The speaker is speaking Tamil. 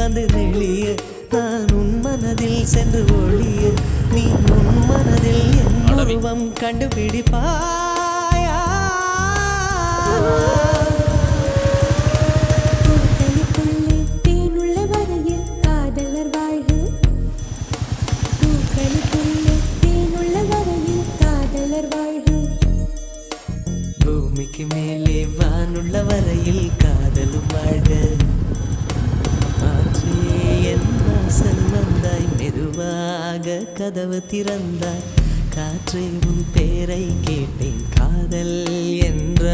வந்து நெளிய நான் உன் மனதில் சென்று ஒளிய நீ உன் மனதில் என் உருவம் கண்டுபிடிப்பாயா பூமிக்கு மேலே வானுள்ள வரையில் காதலும் வாழ்க ஆற்றே என் வாசல் வந்தாய் மெதுவாக கதவு திறந்தாய் காற்றே உன் பேரை கேட்டேன் காதல் என்ற